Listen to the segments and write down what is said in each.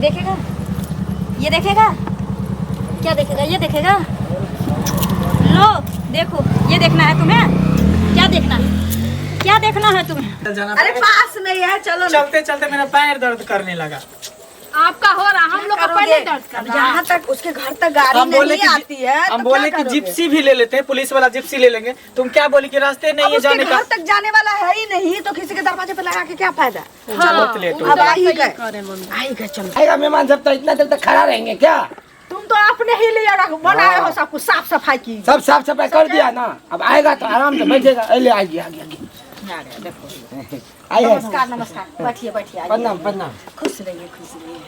देखेगा, ये देखेगा, क्या देखेगा, ये देखेगा। लो देखो, ये देखना है तुम्हें, क्या देखना है, क्या देखना है तुम्हें। अरे पास में ही है, चलो। चलते चलते मेरा पैर दर्द करने लगा। आपका हो रहा, हम लोग का पहले दर्द कर रहा। यहाँ तक उसके घर तक गाड़ी नहीं आती है। हम बोले कि जिप्सी भी ले लेते हैं, पुलिस वाला जिप्सी ले लेंगे। तुम क्या बोली कि रास्ते नहीं है जाने का। घर तक जाने वाला है ही नहीं, तो किसी के दरवाजे पे लगा के क्या फायदा। बहुत लेट हो अब गया। आ ही गए, चलो। आएगा मेहमान जब तक इतना देर तक खड़ा रहेंगे क्या? तुम तो अपने ही लिए बनाए हो, सब कुछ साफ सफाई की। सब साफ सफाई कर दिया ना, अब आएगा तो आराम से बैठेगा। ले आइए आगे आगे आइए। नमस्कार नमस्कार, बैठिए बैठिए। प्रणाम प्रणाम। खुश रहिए खुश रहिए।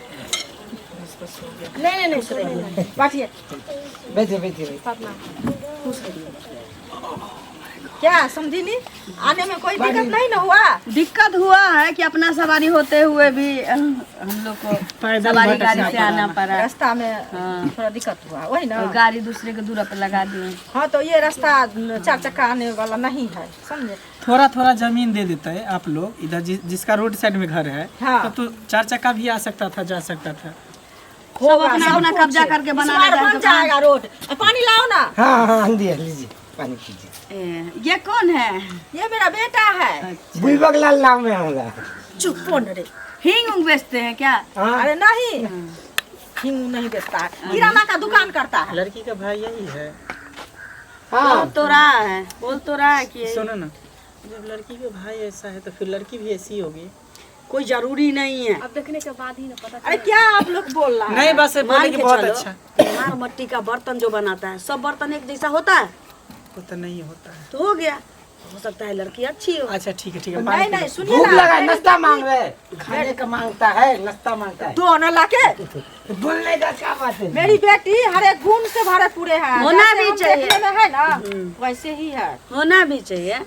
नहीं खुश रहिए, बैठिए बैठिए बैठिए। खुश रहिए। क्या समझी नहीं, आने में कोई दिक्कत नहीं ना हुआ? दिक्कत हुआ है कि अपना सवारी होते हुए भी हम लोग को सवारी गाड़ी से आना पड़ा। रास्ता में थोड़ा दिक्कत हुआ, वही ना। गाड़ी दूसरे के दूर पर लगा दिए। हाँ तो ये रास्ता 4 चक्का आने वाला नहीं है, समझे। थोड़ा थोड़ा जमीन दे देता है आप लोग इधर, जिसका रोड साइड में घर है। हाँ। तब तो 4 चक्का भी आ सकता था, जा सकता था। सब अपना अपना कब्जा करके बना बन जाएगा रोड। पानी लाओ ना। हाँ हाँ लीजिए लीजिए पानी पीजिए। ये कौन है? ये मेरा बेटा है। बुलबक लाल नाम है हमारा। चुप फोन रे। हींग उंग बेचते हैं क्या? हाँ। अरे नहीं, हिंग नहीं बेचता है, किराना का दुकान करता है। लड़की का भाई यही है। हाँ बोल तो रहा है, बोल तो रहा है कि सुनो ना, जब लड़की का भाई ऐसा है तो फिर लड़की भी ऐसी होगी। कोई जरूरी नहीं है। अब देखने के बाद ही ना पता। अरे क्या आप लोग बोल रहा है? नहीं बस बोले कि बहुत अच्छा। मार मट्टी का बर्तन जो बनाता है, सब बर्तन एक जैसा होता है वो तो नहीं होता है। तो हो गया। हो सकता है लड़की अच्छी हो। अच्छा ठीक है नहीं नहीं सुनिए भूख ना। लगा है, नाश्ता मांग रहे हैं। खाने का मांगता है, नाश्ता मांगता है। दो ना लाके। बोलने का क्या बात है? मेरी बेटी हर एक गुण से भरे पूरे है। होना जैसे भी हम चाहिए। देखने में है ना, वैसे ही है। होना भी चाहिए।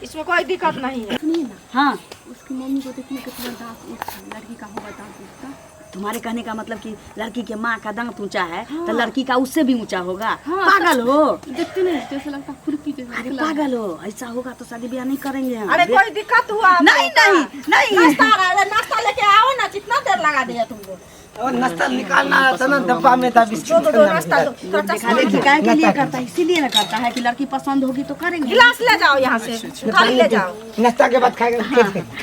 इसमें कोई दिक्कत नहीं है। हाँ, उसकी मम्मी को देखने के तुरंत दांत लड़की का होगा दांत उसका। तुम्हारे कहने का मतलब कि लड़की के माँ का दांत ऊंचा है तो लड़की का उससे भी ऊंचा होगा। पागल हो? देखते नहीं जैसे लगता खुरपी जैसा। अरे पागल हो, ऐसा होगा तो शादी ब्याह नहीं करेंगे हम। अरे कोई दिक्कत हुआ? नहीं नहीं नहीं। नाश्ता लेके आओ ना, कितना देर लगा दिया तुमको। और नाश्ता निकालना था ना, डब्बा में था बिस्किट। दो नाश्ता दो। दिखावे की काय के लिए करता है, इसीलिए ना करता है कि लड़की पसंद होगी तो करेंगे। गिलास ले जाओ यहाँ से, थाली ले जाओ। नाश्ता के बाद खाएगा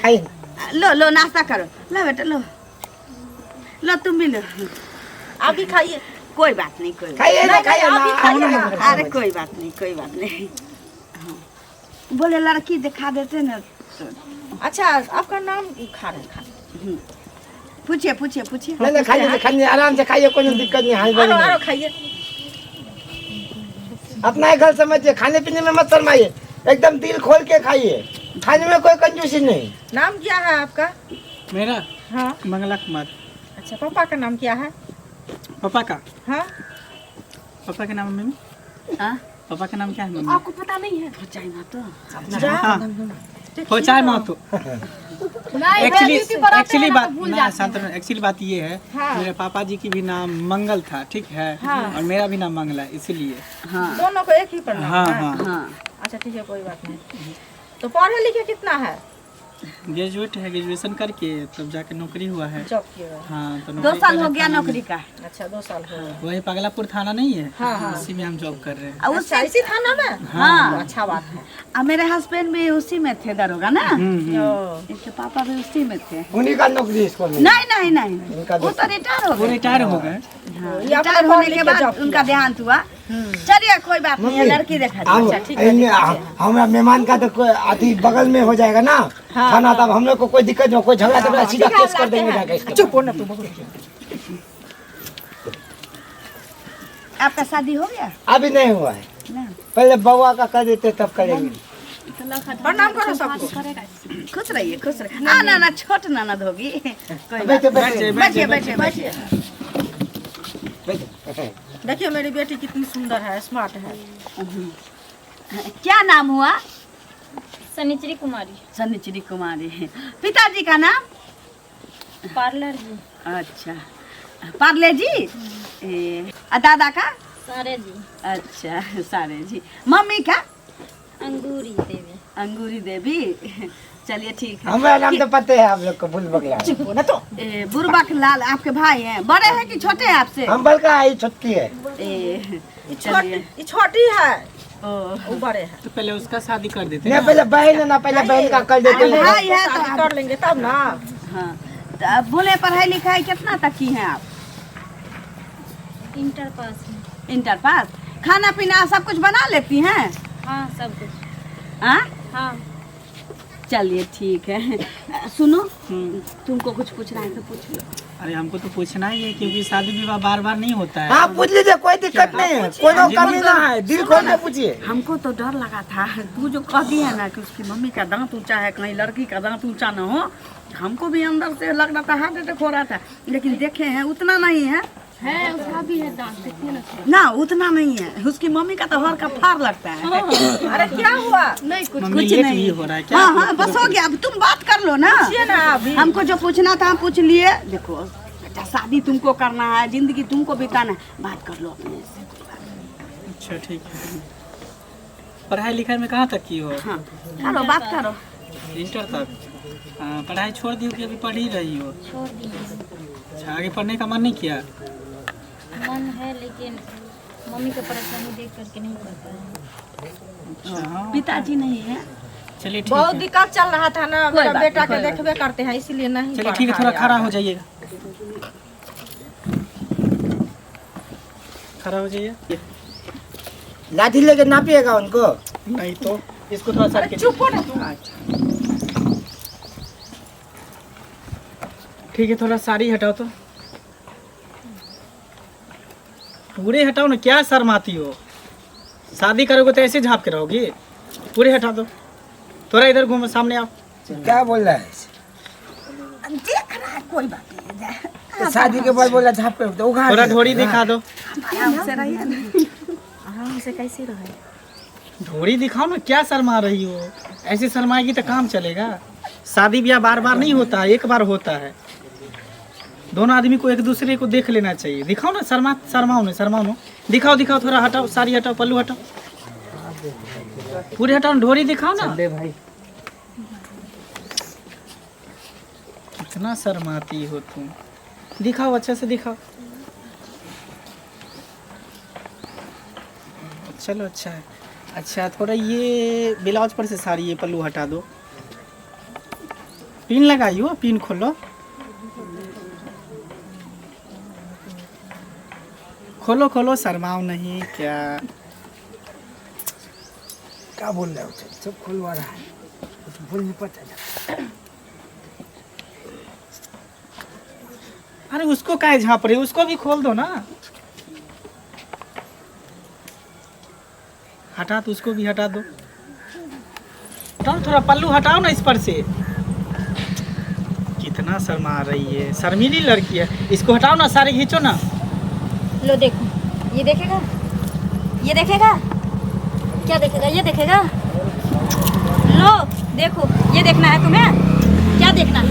खाइए। लो लो नाश्ता करो। लो बेटा लो, लो तुम भी लो। आप भी खाइए। कोई बात नहीं, कोई बात खाइए ना खाइए आप भी खाइए ना। ना। नहीं। अरे कोई बात नहीं, कोई बात नहीं। हाँ। बोले लड़की दिखा देते ना तो। अच्छा आपका नाम खान? पूछिए पूछिए पूछिए। नहीं खाइए खाइए, आराम से खाइए, कोई दिक्कत नहीं। हाल आरो आरो खाइए। अपना ही घर समझिए, खाने पीने में मत शर्माइए, एकदम दिल खोल के खाइए। खाने में कोई कंजूसी नहीं। नाम क्या है आपका? मेरा हाँ। मंगला कुमार। अच्छा पापा का नाम क्या है? पापा का? हाँ। पापा का नाम मम्मी? हाँ? पापा का नाम क्या है मम्मी? आपको पता नहीं है? चाहे ना तो हो चाहे महतो। एक्चुअली बात ना शांतनु, एक्चुअली बात ये है, हाँ। मेरे पापा जी की भी नाम मंगल था, ठीक है। हाँ। और मेरा भी नाम मंगल है, इसीलिए। हाँ दोनों को एक ही पढ़ना हाँ है? हाँ हाँ। अच्छा ठीक है कोई बात नहीं। तो पढ़े लिखे कितना है? ग्रेजुएट है, ग्रेजुएशन करके तब जाके नौकरी हुआ है। जॉब किया है? हाँ तो 2 नौकरी साल कर हो रहे गया थाना में। नौकरी का। अच्छा 2 साल हो गए। वही पगलापुर थाना नहीं है? हाँ, हाँ। उसी में हम जॉब कर रहे हैं। और अच्छा इसी थाना में? हाँ। तो अच्छा बात है। और मेरे हस्बैंड भी उसी में थे दरोगा ना। ओ, इनके पापा भी उसी में थे। उन्हीं का नौकरी इसको मिली। नहीं नहीं नहीं, वो तो रिटायर हो वो गए। रिटायर हो गए। ये अपने रिटायर पढ़ होने लिख के के बाद जॉब उनका देहांत हुआ। चलिए कोई बात नहीं है, लड़की देखा अब जाए। ठीक है, ठीक है। हमारा मेहमान का तो कोई अति बगल में हो जाएगा ना खाना, तब हम लोग को कोई दिक्कत नहीं, कोई झगड़ा झगड़ा सीधा केस कर देंगे जाके इसके। चुप हो ना तू। आपका शादी हो गया? अभी नहीं हुआ है, ना। पहले बउआ का कर देते तब करेंगे। प्रणाम करो सबको। खुश रहिए खुश रहिए। ना ना ना, छोट ननद होगी। कोई बात बैठे नहीं। बैठे बैठिए बैठिए बैठिए। बैठे। देखिए मेरी बेटी कितनी सुंदर है, स्मार्ट है। क्या नाम हुआ? सनिचरी कुमारी। सन्निचरी कुमारी। पिताजी का नाम? पार्लर जी। अच्छा पार्ले जी। दादा का? सारे जी। अच्छा सारे जी। मम्मी का? अंगूरी देवी। अंगूरी देवी। चलिए ठीक है। हमारा नाम तो पता है आप लोग को, बुलबुल लाल। ना तो बुरबक लाल आपके भाई हैं? बड़े हैं कि छोटे हैं आपसे? हम बल का आई छुट्टी है। ये छोटी है, वो बड़े है। तो पहले उसका शादी कर देते ना पहले बहन है ना, पहले बहन का कर देते हैं। भाई है तो शादी कर लेंगे तब ना। हाँ, तो अब बोले पढ़ाई लिखाई कितना तक की हैं आप? इंटर पास में। Inter pass. खाना पीना सब कुछ बना लेती हैं? हाँ सब कुछ। हाँ हाँ चलिए ठीक है। सुनो, तुमको कुछ पूछना है तो पूछ लो। अरे हमको तो पूछना ही है, क्योंकि शादी विवाह बार बार नहीं होता है। हाँ पूछ लीजिए, कोई दिक्कत नहीं है, कोई कमी ना है, दिल खोल के पूछिए। हमको तो डर लगा था, तू जो कह दी है ना कि उसकी मम्मी का दांत ऊंचा है, कहीं लड़की का दांत ऊंचा ना हो, हमको भी अंदर से लग रहा था हार्ट अटैक हो रहा था। लेकिन देखे हैं उतना नहीं है। उसका भी है दांत, देखिए ना उतना नहीं है, उसकी मम्मी का तो हर का फार लगता है। अरे क्या हुआ? नहीं कुछ। मम्मी कुछ लेट नहीं। भी हो रहा है क्या? हाँ हाँ बस हो गया, अब तुम बात कर लो ना। पूछिए ना अभी। हमको जो पूछना था हम पूछ लिए। देखो बेटा, शादी तुमको करना है, जिंदगी तुमको बिताना है, बात कर लो अपने से। अच्छा ठीक है। पढ़ाई लिखाई में कहाँ तक की हो? हाँ करो, बात करो। इंटर तक। पढ़ाई छोड़ दी हो कि अभी पढ़ ही रही हो? छोड़ दिए। अच्छा, आगे पढ़ने का मन नहीं किया? मन है लेकिन मम्मी का परेशानी देख करके नहीं पड़ता है। अच्छा हाँ। पिताजी नहीं है। चलिए ठीक बहुत है। दिक्कत चल रहा था ना, कोई मेरा बात बेटा नहीं, के कोई देखबे करते हैं, इसीलिए नहीं। चलिए ठीक है, थोड़ा खड़ा हो जाइएगा। खड़ा हो जाइए। लाठी लेके नापिएगा उनको। नहीं तो इसको थोड़ा सा चुप हो ना तू। ठीक है, थोड़ा साड़ी हटाओ तो। पूरे हटाओ ना, क्या शर्माती हो? शादी करोगे तो ऐसे झाँप के रहोगी? पूरे हटा दो। थोड़ा इधर घूमो, सामने आओ। क्या बोल रहा है? देख रहा है, कोई बात नहीं। तो शादी के बाद बोला झाप कर दो। थोड़ा ढोरी दिखा दो। आराम से रहिए ना। आराम से कैसे रहे? ढोरी दिखाओ ना, क्या शर्मा रही हो? ऐसे शर्माएगी तो काम चलेगा? शादी ब्याह बार बार नहीं होता है, एक बार होता है। दोनों आदमी को एक दूसरे को देख लेना चाहिए। दिखाओ ना, शर्माओ ना। दिखाओ दिखाओ, थोड़ा हटाओ, साड़ी हटाओ, पल्लू हटाओ, पूरे हटाओ, ढोरी दिखाओ ना। भाई कितना शर्माती हो तुम। दिखाओ, अच्छे से दिखाओ। चलो अच्छा है। अच्छा थोड़ा ये ब्लाउज पर से साड़ी, ये पल्लू हटा दो। पिन लगाई हो, पिन खोलो। खोलो खोलो, शर्माओ नहीं। क्या बोल रहे हो? सब खुलवा रहा है, बोलने पता है। अरे उसको काहे झाँप रही हो? उसको भी खोल दो ना। हटा तो उसको भी हटा दो। थोड़ा पल्लू हटाओ ना इस पर से। कितना शर्मा रही है, शर्मीली लड़की है। इसको हटाओ ना, सारे खींचो ना। लो देखो, ये देखेगा, ये देखेगा, क्या देखेगा? ये देखेगा। लो देखो, ये देखना है तुम्हें? क्या देखना है?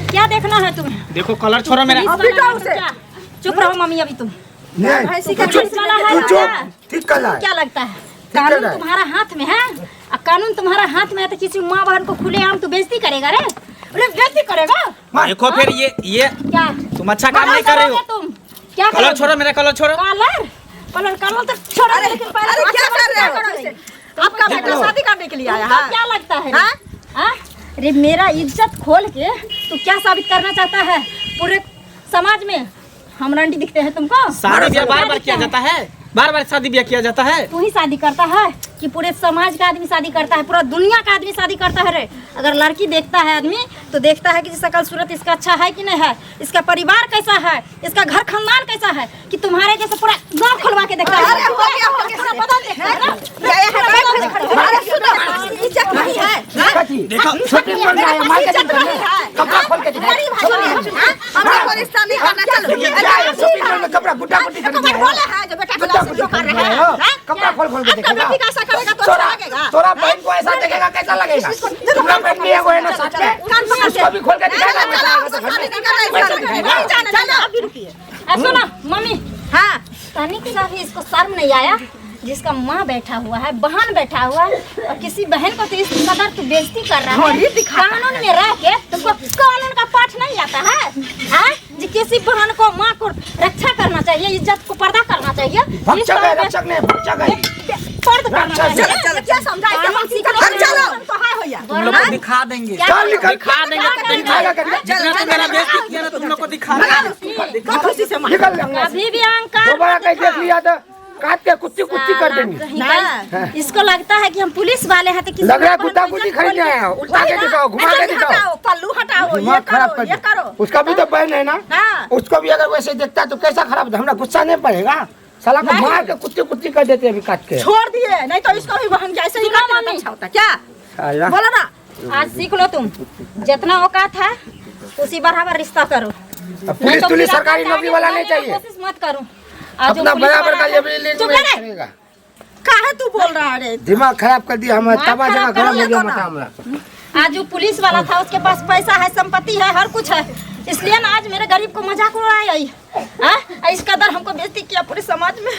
क्या देखना है तुम्हें? देखो कलर छोड़ो मेरा। अभी का उसे चुप रहो मम्मी, अभी तुम नहीं, भैंसी का तू पुलिस वाला है चुप, क्या? ठीक कर रहा है। क्या लगता है कानून है। तुम्हारा हाथ में है? और कानून तुम्हारा हाथ में है तो किसी माँ बहन को खुलेआम तो बेइज्जती करेगा रे? अरे बेइज्जती करेगा? देखो फिर ये क्या तुम अच्छा काम नहीं कर रहे हो। तुम क्या कलर छोड़ो मेरा, कलर छोड़ो। कलर तो छोड़ो, लेकिन पहले अरे क्या कर रहे करो हो? इसे। आपका बेटा शादी करने के लिए आया तुमको है? क्या लगता है? हाँ? हाँ? अरे मेरा इज्जत खोल के तू क्या साबित करना चाहता है? पूरे समाज में हम रंडी दिखते हैं तुमको? शादी ब्याह बार बार किया जाता है, बार बार शादी ब्याह किया जाता है। तू ही शादी करता है कि पूरे समाज का आदमी शादी करता है? पूरा दुनिया का आदमी शादी करता है रे। अगर लड़की देखता है आदमी तो देखता है कि शकल सूरत इसका अच्छा है कि नहीं है, इसका परिवार कैसा है, इसका घर खानदान कैसा है, कि तुम्हारे जैसे पूरा गांव खुलवा के देखता है। अरे हो गया, सब बदल देखता है ना? अरे सुनो, इज्जत नहीं है। देखो छोटी बोल रहा है, मार्केटिंग कर रहा है। कपड़ा खोल के दिखा। हमने कोई रिश्ता नहीं करना। चलो क्या है? शॉपिंग मॉल में कपड़ा गुड्डा गुड्डी कर रहा है। बोला है जो बेटा गुड्डा गुड्डी कर रहा है। कपड़ा खोल खोल के आपका देखेगा। बेटी का ऐसा करेगा तो अच्छा लगेगा? तोरा बहन को ऐसा देखेगा कैसा लगेगा? तुम्हारा बहन भी है ना साथ में, उसको भी खोल के दिखाएगा। सुनो मम्मी, हाँ कहने के साथ ही इसको शर्म नहीं आया जिसका माँ बैठा हुआ है, बहन बैठा हुआ है, और किसी बहन को तो इस कदर तू बेइज्जती कर रहा है। कानून में रह के तुमको कानून का पाठ नहीं आता है? हाँ? जी किसी बहन को, माँ को रक्षा करना चाहिए, इज्जत को पर्दा करना चाहिए। भग गए रक्षक ने, भग गए। पर्द करना चाहिए। चलो क्या समझाए तो है भैया तुम लोग को दिखा देंगे, चल निकल, दिखा देंगे। दिखाएगा क्या? जितना तुम मेरा बेइज्जती किया ना, तुम लोग को दिखा देंगे। खुशी से मार। निकल लेंगे। अभी भी अहंकार दोबारा कहीं देख लिया तो काट के कुत्ती कुत्ती कर देंगे। ना, इसको लगता है कि हम पुलिस वाले हैं तो किसी लग रहा है को कुत्ता बहन को कुत्ती इज्जत खरीदने आया, उल्टा के दिखाओ, घुमा के दिखाओ। हटाओ, पल्लू हटाओ, ये दिमाग खराब करो, कर ये दिया। करो। उसका भी तो बहन है ना, हाँ। उसको भी अगर वैसे देखता तो कैसा खराब, हमारा गुस्सा नहीं पड़ेगा? साला को मार के कुत्ती कुत्ती कर देते अभी काट के। छोड़ दिए, नहीं तो इसको भी बहन के ऐसे ही सुनो काटना मम्मी। अच्छा होता क्या? साला। बोलो ना। आज सीख लो तुम, जितना औकात है उसी बराबर रिश्ता करो। अब पुलिस तुलिस सरकारी नौकरी वाला नहीं चाहिए, कोशिश मत करो। आज जो अपना पुलिस बराबर वाला का है- लेवल चुप में रह। करेगा। काहे तू बोल रहा है रे? दिमाग खराब कर दिया हमारा, दिमाग तबाह जगह खराब गरम कर हो गया दिया माथा ना। हमारा। आज जो पुलिस वाला था उसके पास पैसा है, संपत्ति है, हर कुछ है, इसलिए ना आज मेरे गरीब को मजाक उड़ाया। इस कदर हमको बेइज्जती किया पूरे समाज में।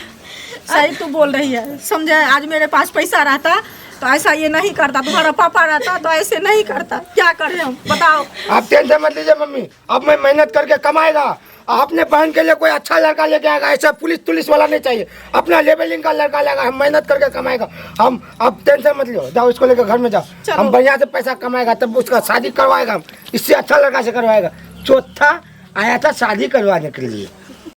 सही तू बोल रही है, समझे? आज मेरे पास पैसा रहता तो ऐसा ये नहीं करता, तुम्हारा पापा रहता तो ऐसे नहीं करता। क्या कर रहे हम बताओ? आप टेंशन मत लीजिए मम्मी, अब मैं मेहनत करके कमाएगा, अपने बहन के लिए कोई अच्छा लड़का लेके आएगा। ऐसा पुलिस तुलिस वाला नहीं चाहिए, अपना लेवलिंग का लड़का लेगा, हम मेहनत करके कमाएगा। हम अब टेंशन मत लो, जाओ इसको लेकर घर में जाओ, चलो। हम बढ़िया से पैसा कमाएगा, तब उसका शादी करवाएगा, हम इससे अच्छा लड़का से करवाएगा। चौथा आया था शादी करवाने के लिए,